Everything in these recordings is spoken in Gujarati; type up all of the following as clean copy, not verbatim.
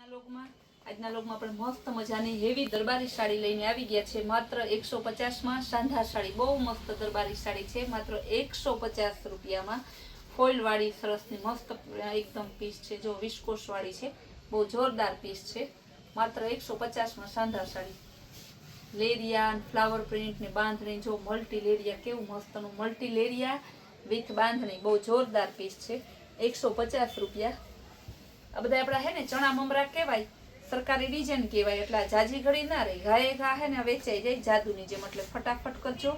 આજના લોકમાં આપણે મસ્ત મજાની હેવી દરબારી સાડી લઈને આવી ગયા છે માત્ર 150 શાનદાર સાડી બહુ મસ્ત દરબારી સાડી છે માત્ર 150 રૂપિયામાં ફોઇલ વાળી સરસની મસ્ત એકદમ પીસ છે જો વિસ્કોસ વાળી છે બહુ જોરદાર પીસ છે માત્ર 150 શાનદાર સાડી લેરિયા ફ્લાવર પ્રિન્ટ ને બાંધણી જો મલ્ટી લેરિયા કેવું મસ્તનું મલ્ટી લેરિયા વિથ બાંધણી બહુ જોરદાર પીસ છે 150 રૂપિયા આ બધા આપણા હે ને ચણા મમરા કહેવાય સરકારી ડિઝાઇન કહેવાય એટલે આ જાજી ઘડી ના રહી ઘાએ ઘા હે ને વેચાઈ જાય જાદુની જેમ એટલે ફટાફટ કરજો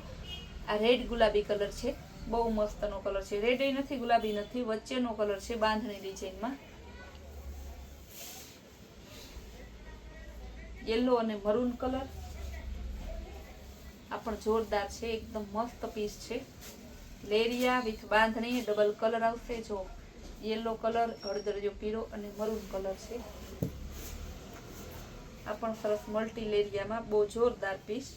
આ રેડ ગુલાબી કલર છે બહુ મસ્તનો કલર છે રેડ નથી ગુલાબી નથી વચ્ચેનો કલર છે બાંધણી ડિઝાઇનમાં યેલો અને મરૂન કલર આ પણ જોરદાર છે એકદમ મસ્ત પીસ છે લેરિયા વિથ બાંધણી ડબલ કલર આવશે જો येलो कलर हळदर जो पीरो અને મરૂન કલર છે આ પણ સરસ મલ્ટી લેરિયામાં બહુ જોરદાર પીસ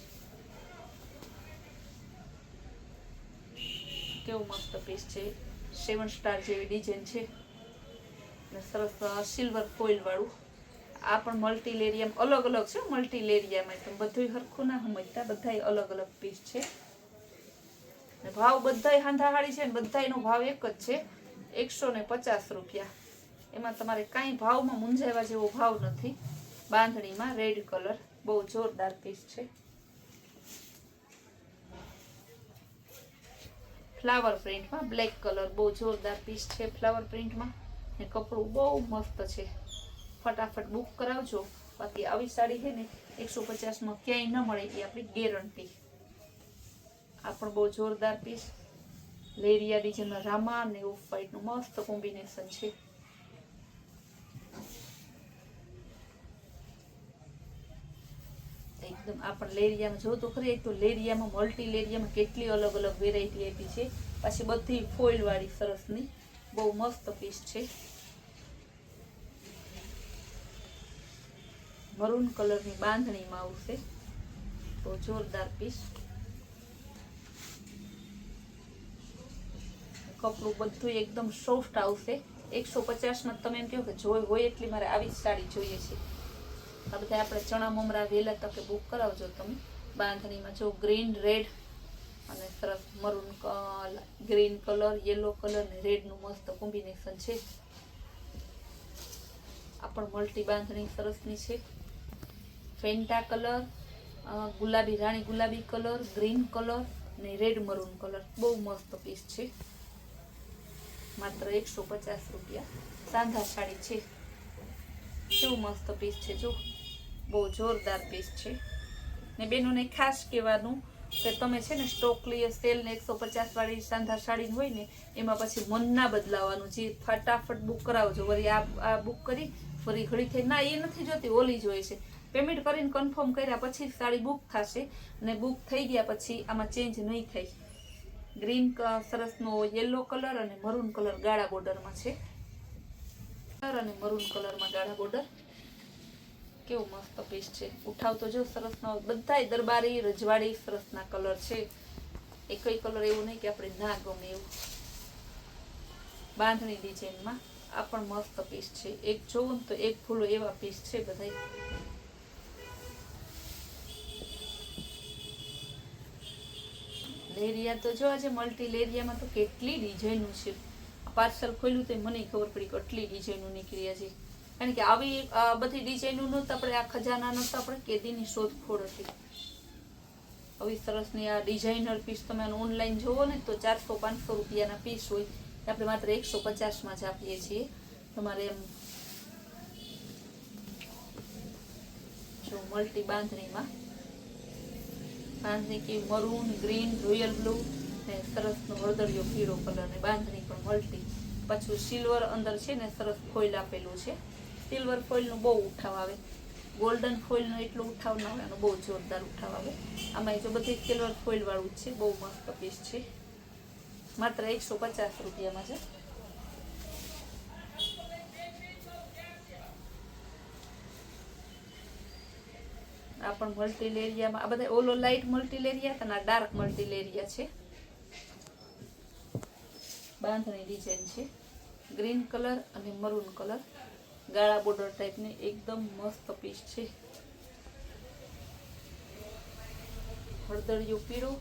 કેવું મસ્ત પીસ છે 7 સ્ટાર જેવી ડિઝાઇન છે અને સરસ સિલ્વર ફોઇલ વાળું આ પણ મલ્ટી લેરિયામાં અલગ અલગ છે મલ્ટી લેરિયામાં તો બધુંય હરખું ના સમજતા બધાય અલગ અલગ પીસ છે અને ભાવ બધાય હાંધાહાળી છે ને બધાયનો ભાવ એક જ છે 150 રૂપિયા એમાં તમારે કાંઈ ભાવમાં મૂંઝાવા જેવો ભાવ નથી બાંધણીમાં રેડ કલર બહુ જોરદાર પીસ છે ફ્લાવર પ્રિન્ટમાં બ્લેક કલર બહુ જોરદાર પીસ છે ફ્લાવર પ્રિન્ટમાં ને કપડું બહુ મસ્ત છે ફટાફટ બુક કરાવજો બાકી આવી સાડી છે ને 150માં ક્યાંય ન મળે એ આપણી ગેરંટી આ પણ બહુ જોરદાર પીસ લેરિયા ડિઝાઇનમાં રામા અને ઓફ વ્હાઈટ નું મસ્ત કોમ્બિનેશન છે એકદમ આ પણ લેરિયામાં જો તો ખરી એક તો લેરિયામાં મલ્ટી લેરિયામાં કેટલી અલગ અલગ વેરાયટી આપી છે પાછી બધી ફોઇલ વાળી સરસની બહુ મસ્ત પીસ છે મરૂન કલરની બાંધણીમાં આવશે બહુ જોરદાર પીસ કપડું બધું એકદમ સોફ્ટ આવશે 150માં તમે એમ કહો કે જોઈ હોય એટલી મારે આવી સાડી જોઈએ છે આ બધા આપણે ચણા મમરા વહેલા તકે બુક કરાવજો તમે બાંધણીમાં જો ગ્રીન રેડ અને સરસ maroon green colour yellow colour ને રેડનું મસ્ત કોમ્બિનેશન છે આ પણ મલ્ટી બાંધણી સરસની છે ફેન્ટા કલર ગુલાબી રાણી ગુલાબી કલર ગ્રીન કલર ને રેડ મરૂન કલર બહુ મસ્ત પીસ છે માત્ર 150 રૂપિયા શાનદાર સાડી છે કેવું મસ્ત પીસ છે જો બહુ જોરદાર પીસ છે ને બેનોને ખાસ કહેવાનું કે તમે છે ને સ્ટોક લઈએ સેલ ને 150 વાળી શાનદાર સાડી હોય ને એમાં પછી મન ના બદલાવાનું જે ફટાફટ બુક કરાવજો વળી આ બુક કરી ફરી ઘડી થઈ ના એ નથી જોતી ઓલી જોઈએ છે પેમેન્ટ કરીને કન્ફર્મ કર્યા પછી સાડી બુક થશે અને બુક થઈ ગયા પછી આમાં ચેન્જ નહીં થાય ગ્રીન સરસનો યેલો કલર અને મરૂન કલર ગાળા બોર્ડરમાં છે અને મરૂન કલરમાં ગાળા બોર્ડર કેવું મસ્ત પીસ છે ઉઠાવતો જો સરસનો બધાય દરબારી રજવાડી સરસના કલર છે એકય કલર એવું નહીં કે આપણે ના ગમે એવું બાંધણી ડિઝાઇનમાં આ પણ મસ્ત પીસ છે એક જોવું ને તો એક ફૂલો એવા પીસ છે બધાય લેરિયા તો જો આજે મલ્ટી લેરિયામાં તો કેટલી ડિઝાઇનો છે પાર્સલ ખોલ્યું તો મને ખબર પડી કે આટલી ડિઝાઇનો નીકળ્યા છે કારણ કે આવી બધી ડિઝાઇનો નહોતા આપણે આ ખજાના નહોતા આપણે કેદીની શોધખોળ હતી આવી સરસની આ ડિઝાઇનર પીસ તમે ઓનલાઈન જોવો ને તો 400-500 રૂપિયાના પીસ હોય આપણે માત્ર 150માં જ આપીએ છીએ તમારે એમ જો મલ્ટી બાંધણીમાં બાંધણી કે મરૂન ગ્રીન રોયલ બ્લુ ને સરસનો હળદરિયો પીળો કલર ને બાંધણી પણ મલ્ટી પાછું સિલ્વર અંદર છે ને સરસ ફોઇલ આપેલું છે સિલ્વર ફોઇલનું બહુ ઉઠાવ આવે ગોલ્ડન ફોઇલનો એટલો ઉઠાવ ના હોય એનો બહુ જોરદાર ઉઠાવ આવે આમાં જો બધી સિલ્વર ફોઇલ વાળું જ છે બહુ મસ્ત પીસ છે માત્ર 150 રૂપિયામાં છે આ પણ મલ્ટી લેરિયામાં આ બધા ઓલો લાઇટ મલ્ટી લેરિયા અને આ ડાર્ક મલ્ટી લેરિયા છે બાંધણી ડિઝાઇન છે ગ્રીન કલર અને મરૂન કલર ગાળા બોર્ડર ટાઈપની એકદમ મસ્ત પીસ છે. હળદરિયો પીળો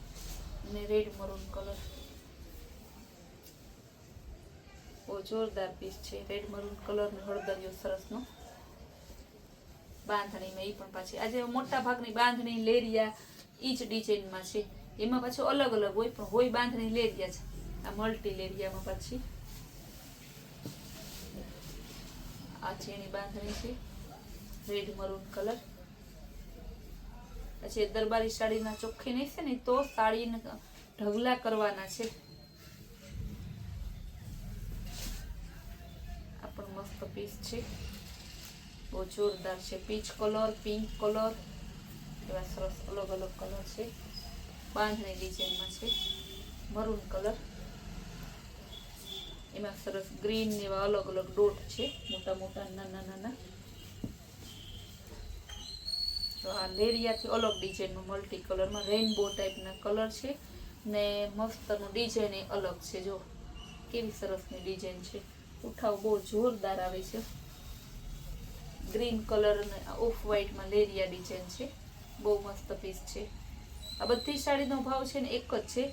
અને રેડ મરૂન કલર. બહુ જોરદાર પીસ છે. રેડ મરૂન કલર ને હળદરિયો સરસનો. બાંધણીમાં એ પણ પાછી આજે મોટા ભાગની બાંધણી લેરિયા ઈ જ ડિઝાઇનમાં છે. એમાં પાછું અલગ અલગ હોય પણ હોય બાંધણી લેરિયા છે. આ મલ્ટી લેરિયામાં પાછી આ છે એની બાંધણી છે રેડ મરૂન કલર. પછી દરબારી સાડીના ચોખ્ખી નહીં છે ને તો સાડીને ઢગલા કરવાના છે. આ પણ મસ્ત પીસ છે. બહુ જોરદાર છે. પીચ કલર, પિંક કલર એવા સરસ અલગ અલગ કલર છે. બાંધણી ડિઝાઇનમાં છે. મરૂન કલર એમાં સરસ ગ્રીન એવા અલગ અલગ ડોટ છે. મોટા મોટા નાના નાના. તો આ લેરિયાથી અલગ ડિઝાઇનમાં મલ્ટી કલરમાં રેઇનબો ટાઈપના કલર છે ને મસ્તનું ડિઝાઇન એ અલગ છે. જો કેવી સરસની ડિઝાઇન છે. ઉઠાવ બહુ જોરદાર આવે છે. ગ્રીન કલર અને ઓફ વ્હાઈટમાં લેરિયા ડિઝાઇન છે. બહુ મસ્ત પીસ છે. આ બધી સાડીનો ભાવ છે ને એક જ છે,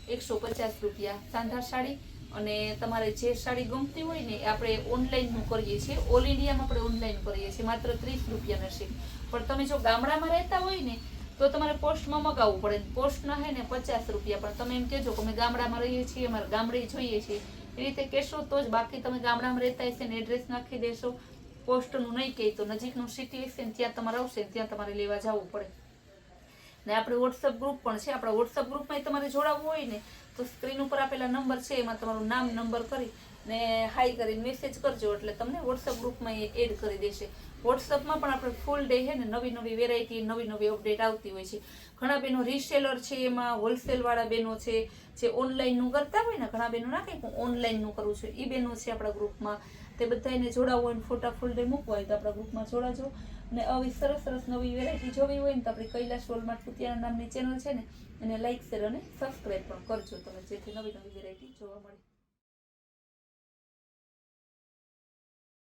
150 રૂપિયા સાંધાર સાડી. અને તમારે જે સાડી ગમતી હોય ને એ આપણે ઓનલાઈનનું કરીએ છીએ. ઓલ ઇન્ડિયામાં આપણે ઓનલાઈન કરીએ છીએ. માત્ર 30 રૂપિયાના છે. પણ તમે જો ગામડામાં રહેતા હોય ને તો તમારે પોસ્ટમાં મગાવવું પડે. પોસ્ટના હે ને 50 રૂપિયા. પણ તમે એમ કહેજો કે અમે ગામડામાં રહીએ છીએ, અમારે ગામડે જોઈએ છીએ એ રીતે કહેશો તો જ. બાકી તમે ગામડામાં રહેતા હશે ને એડ્રેસ નાખી દેશો, પોસ્ટનું નહીં કહે તો નજીકનું સિટી હશે ને ત્યાં તમારે આવશે ત્યાં તમારે લેવા જવું પડે. ને આપણે વોટ્સઅપ ગ્રુપ પણ છે. આપણા વોટ્સઅપ ગ્રુપમાં તમારે જોડાવવું હોય ને તો સ્ક્રીન ઉપર આપેલા નંબર છે એમાં તમારું નામ નંબર કરી ને હાઈ કરીને મેસેજ કરજો એટલે તમને વોટ્સઅપ ગ્રુપમાં એ એડ કરી દેશે. વોટ્સઅપમાં પણ આપણે ફૂલ ડે છે ને નવી નવી વેરાયટી, નવી નવી અપડેટ આવતી હોય છે. ઘણા બહેનો રીસેલર છે, એમાં હોલસેલવાળા બહેનો છે જે ઓનલાઈનનું કરતા હોય ને, ઘણા બહેનો ના કંઈ હું ઓનલાઈનનું કરું છું એ બહેનો છે આપણા ગ્રુપમાં. તે બધાને જોડાવવું હોય ને ફોટા ફૂલ ડે મૂકવા હોય તો આપણા ગ્રુપમાં જોડાજો. ને આવી સરસ સરસ નવી વેરાયટી જોવી હોય ને તો આપણી કૈલાશ વોલમાર્ટ કુતિયાણા નામની ચેનલ છે ને એને લાઈક, શેર અને સબસ્ક્રાઈબ પણ કરજો તમે, જેથી નવી નવી વેરાયટી જોવા મળે.